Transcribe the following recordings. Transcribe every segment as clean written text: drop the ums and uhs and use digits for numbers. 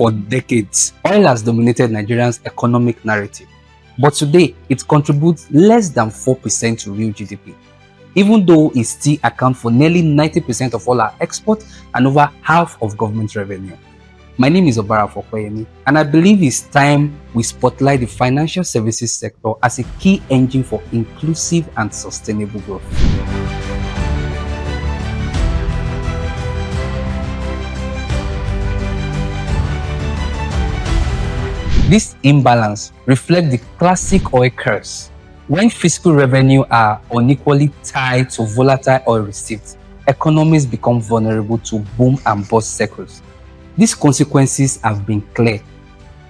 For decades, oil has dominated Nigeria's economic narrative, but today it contributes less than 4% to real GDP, even though it still accounts for nearly 90% of all our exports and over half of government revenue. My name is Obara Fokoyemi, and I believe it's time we spotlight the financial services sector as a key engine for inclusive and sustainable growth. This imbalance reflects the classic oil curse. When fiscal revenue are unequally tied to volatile oil receipts, economies become vulnerable to boom and bust cycles. These consequences have been clear.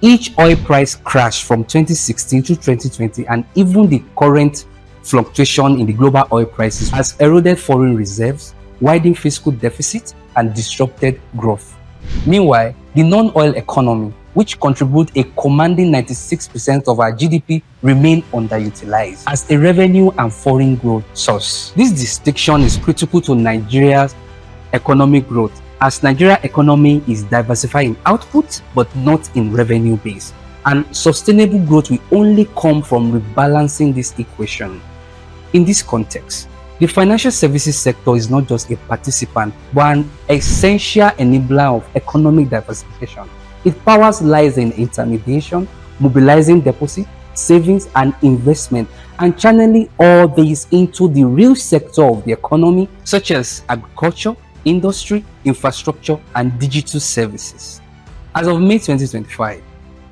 Each oil price crash from 2016 to 2020 and even the current fluctuation in the global oil prices has eroded foreign reserves, widened fiscal deficits, and disrupted growth. Meanwhile, the non-oil economy, which contribute a commanding 96% of our GDP, remain underutilized as a revenue and foreign growth source. This distinction is critical to Nigeria's economic growth, as Nigeria's economy is diversifying in output but not in revenue base, and sustainable growth will only come from rebalancing this equation. In this context, the financial services sector is not just a participant but an essential enabler of economic diversification. Its powers lies in intermediation, mobilizing deposit, savings, and investment, and channeling all these into the real sector of the economy, such as agriculture, industry, infrastructure, and digital services. As of May 2025,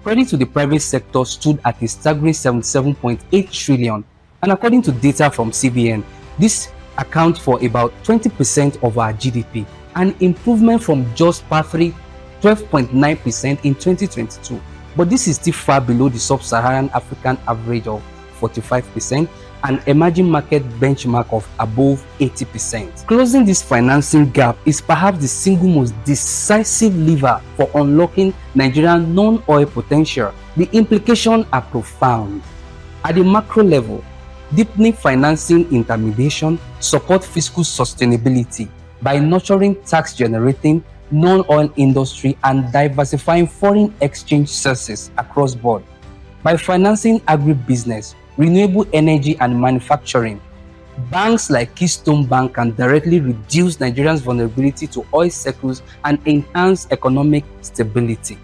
credit to the private sector stood at a staggering 77.8 trillion, and according to data from CBN, this accounts for about 20% of our GDP, an improvement from just partly 12.9% in 2022, but this is still far below the sub-Saharan African average of 45% and emerging market benchmark of above 80%. Closing this financing gap is perhaps the single most decisive lever for unlocking Nigeria's non-oil potential. The implications are profound. At the macro level, deepening financing intermediation supports fiscal sustainability by nurturing tax-generating non-oil industry and diversifying foreign exchange sources across board. By financing agribusiness, renewable energy, and manufacturing, banks like Keystone Bank can directly reduce Nigerians' vulnerability to oil cycles and enhance economic stability.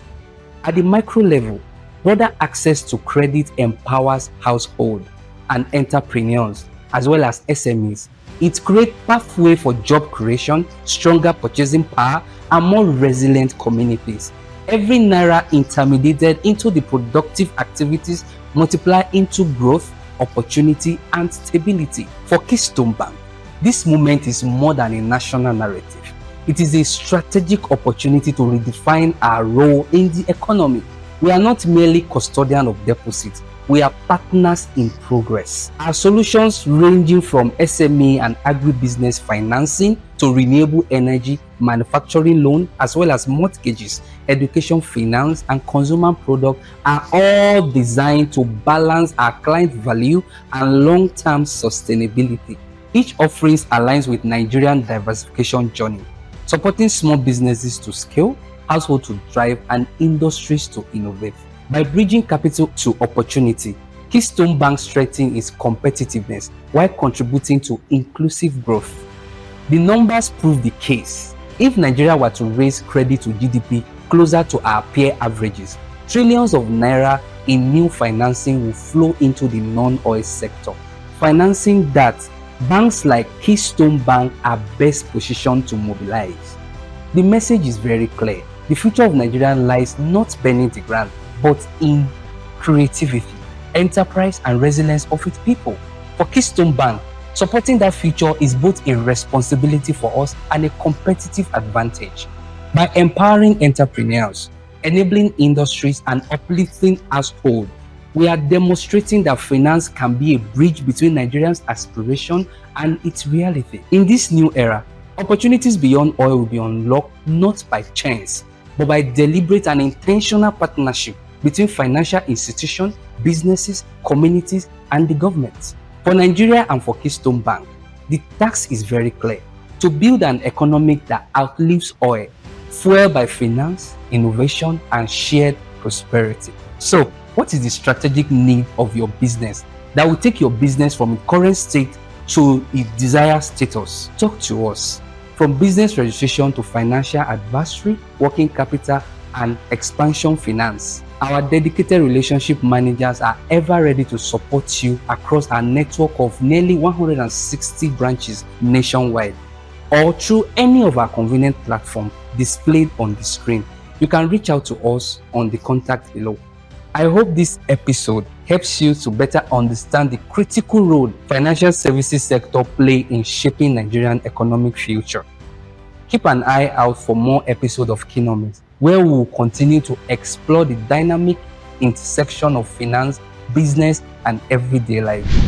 At the micro level, broader access to credit empowers households and entrepreneurs as well as SMEs. It creates pathway for job creation, stronger purchasing power, and more resilient communities. Every naira intermediated into the productive activities multiply into growth, opportunity, and stability. For Keystone Bank, this movement is more than a national narrative. It is a strategic opportunity to redefine our role in the economy. We are not merely custodians of deposits, we are partners in progress. Our solutions ranging from SME and agribusiness financing to renewable energy, manufacturing loan, as well as mortgages, education finance, and consumer products are all designed to balance our client value and long-term sustainability. Each offering aligns with Nigerian diversification journey, supporting small businesses to scale, households to thrive, and industries to innovate. By bridging capital to opportunity, Keystone Bank strengthens its competitiveness while contributing to inclusive growth. The numbers prove the case. If Nigeria were to raise credit to GDP closer to our peer averages, trillions of naira in new financing will flow into the non-oil sector, financing that banks like Keystone Bank are best positioned to mobilize. The message is very clear. The future of Nigeria lies not beneath the ground, but in creativity, enterprise, and resilience of its people. For Keystone Bank, supporting that future is both a responsibility for us and a competitive advantage. By empowering entrepreneurs, enabling industries, and uplifting households, we are demonstrating that finance can be a bridge between Nigerians' aspiration and its reality. In this new era, opportunities beyond oil will be unlocked not by chance, but by deliberate and intentional partnership between financial institutions, businesses, communities, and the government. For Nigeria and for Keystone Bank, the task is very clear: to build an economy that outlives oil, fueled by finance, innovation, and shared prosperity. So, what is the strategic need of your business that will take your business from its current state to its desired status? Talk to us. From business registration to financial advisory, working capital, and expansion finance, our dedicated relationship managers are ever ready to support you across our network of nearly 160 branches nationwide, or through any of our convenient platforms displayed on the screen. You can reach out to us on the contact below. I hope this episode helps you to better understand the critical role financial services sector play in shaping Nigerian economic future. Keep an eye out for more episodes of Keynomics, where we will continue to explore the dynamic intersection of finance, business, and everyday life.